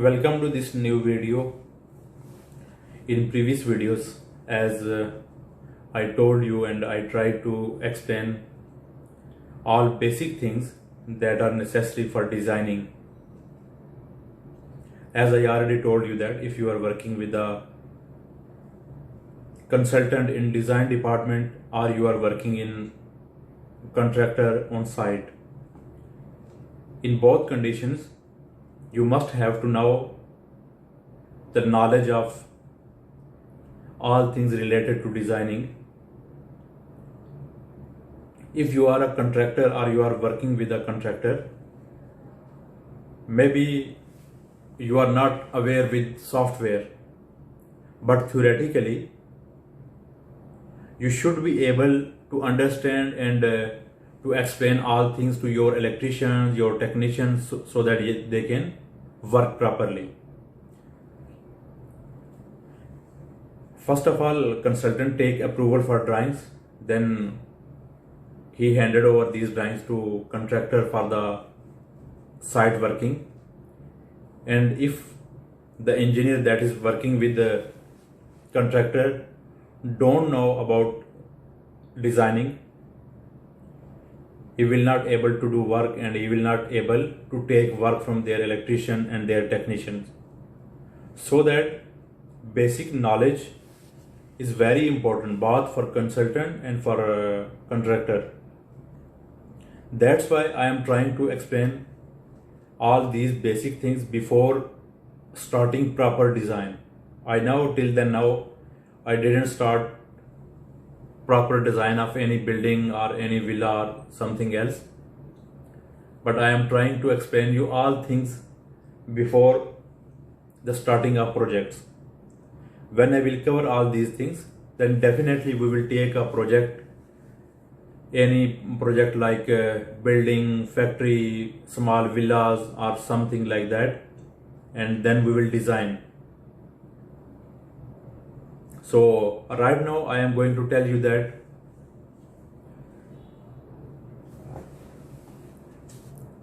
Welcome to this new video. In previous videos, as I told you and I tried to explain all basic things that are necessary for designing. As I already told you that if you are working with a consultant in design department or you are working in contractor on site, in both conditions you must have to know the knowledge of all things related to designing. If you are a contractor or you are working with a contractor, maybe you are not aware with software, but theoretically you should be able to understand and to explain all things to your electricians, your technicians, so that they can work properly. First of all, consultant take approval for drawings, then he handed over these drawings to contractor for the site working. And if the engineer that is working with the contractor don't know about designing, he will not able to do work and he will not able to take work from their electrician and their technicians. So that basic knowledge is very important both for consultant and for contractor. That's why I am trying to explain all these basic things before starting proper design. I know till then now I didn't start proper design of any building or any villa or something else, but I am trying to explain you all things before the starting of projects. When I will cover all these things, then definitely we will take a project, any project like building, factory, small villas or something like that, and then we will design. So right now I am going to tell you that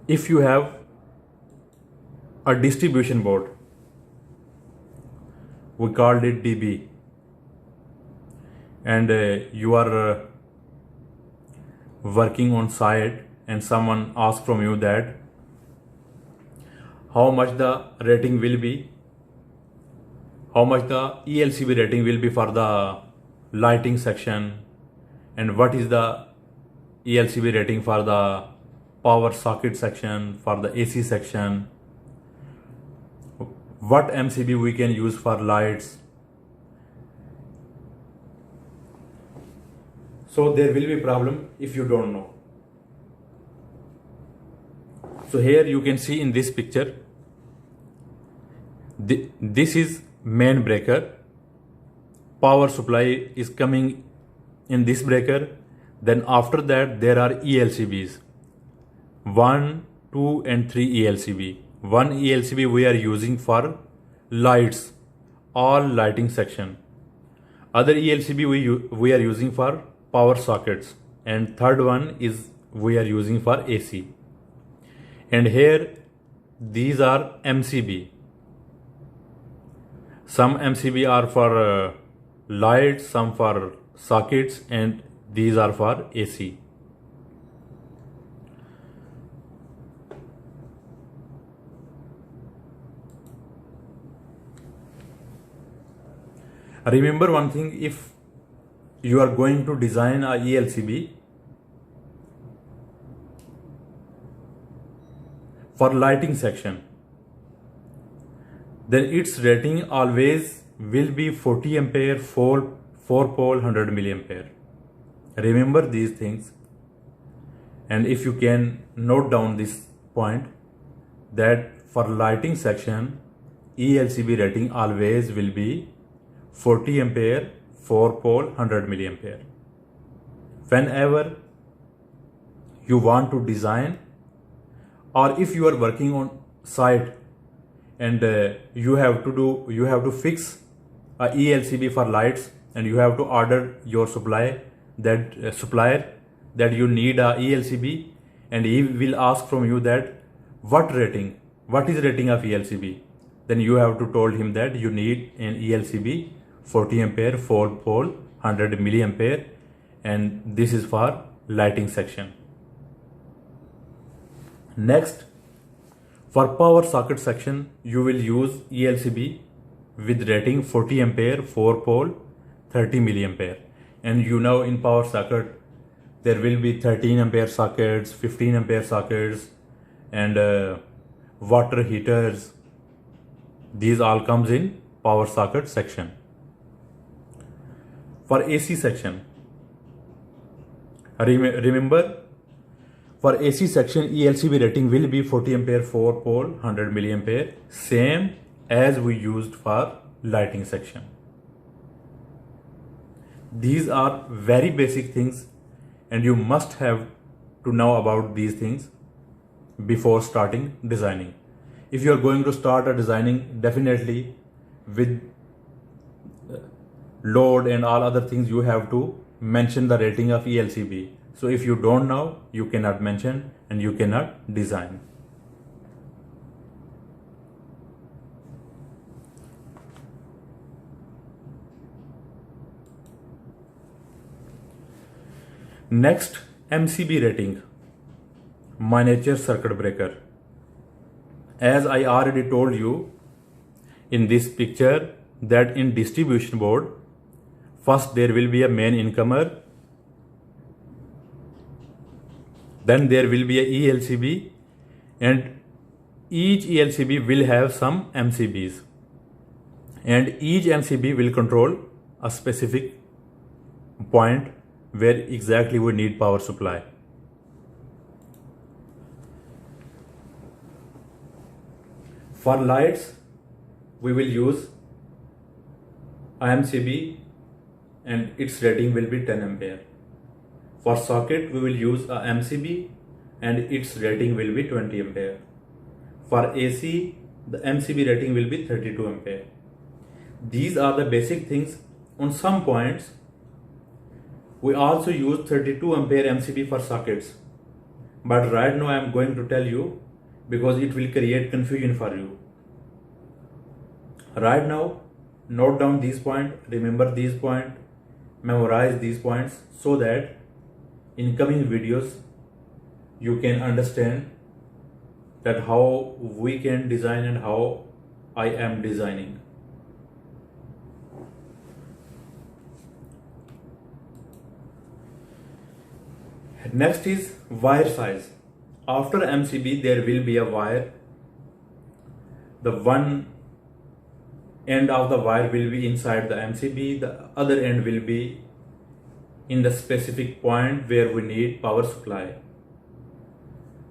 if you have a distribution board, we called it DB, and you are working on site and someone asks from you that how much the rating will be, how much the ELCB rating will be for the lighting section, and what is the ELCB rating for the power socket section, for the AC section, what MCB we can use for lights. So there will be problem if you don't know. So here you can see in this picture, this is main breaker, power supply is coming in this breaker, then after that there are ELCBs, 1, 2 and 3 ELCB. One ELCB we are using for lights, all lighting section. Other ELCB we are using for power sockets, and third one is we are using for AC. And here these are MCB. Some MCB are for lights, some for sockets, and these are for AC. Remember one thing, if you are going to design a ELCB for lighting section, then its rating always will be 40 ampere, 4 pole, 100 milliampere. Remember these things, and if you can note down this point, that for lighting section ELCB rating always will be 40 ampere, 4 pole, 100 milliampere. Whenever you want to design, or if you are working on site and you have to fix a ELCB for lights, and you have to order your supplier that you need a ELCB, and he will ask from you that what is rating of ELCB. then you have to told him that you need an ELCB 40 ampere 4 pole 100 milliampere, and this is for lighting section. Next, for power socket section, you will use ELCB with rating 40 ampere 4 pole 30 milliampere, and you know in power socket there will be 13 ampere sockets, 15 ampere sockets, and water heaters. These all comes in power socket section. For AC section, remember, for AC section ELCB rating will be 40 ampere 4 pole 100 milliampere, same as we used for lighting section. These are very basic things, and you must have to know about these things before starting designing. If you are going to start a designing, definitely with load and all other things, you have to mention the rating of ELCB. So if you don't know, you cannot mention and you cannot design. Next, MCB rating, miniature circuit breaker. As I already told you in this picture that in distribution board, first there will be a main incomer, then there will be a ELCB, and each ELCB will have some MCBs, and each MCB will control a specific point where exactly we need power supply. For lights, we will use MCB and its rating will be 10 ampere. For socket, we will use a MCB and its rating will be 20 ampere. For AC, the MCB rating will be 32 ampere. These are the basic things. On some points, we also use 32 ampere MCB for sockets. But right now I am going to tell you because it will create confusion for you. Right now, note down these points, remember these points, memorize these points so that in coming videos you can understand that how we can design and how I am designing. Next is wire size. After MCB there will be a wire. The one end of the wire will be inside the MCB, the other end will be in the specific point where we need power supply.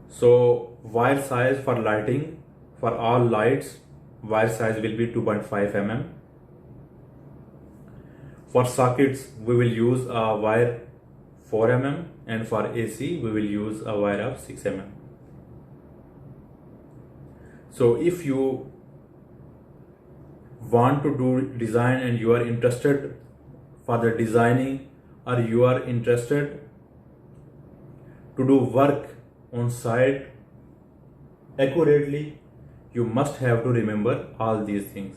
So wire size for lighting, for all lights, wire size will be 2.5 mm. For sockets we will use a wire 4 mm, and for AC we will use a wire of 6 mm. So if you want to do design and you are interested for the designing, or you are interested to do work on site accurately, you must have to remember all these things.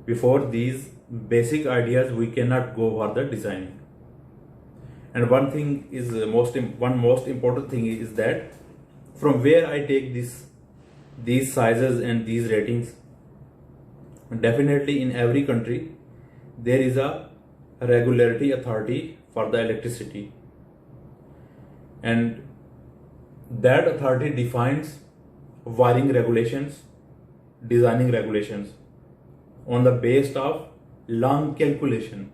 Before these basic ideas we cannot go for the designing. And one thing is most important thing is that from where I take these sizes and these ratings. Definitely in every country there is a regulatory authority for the electricity, and that authority defines wiring regulations, designing regulations on the basis of long calculation.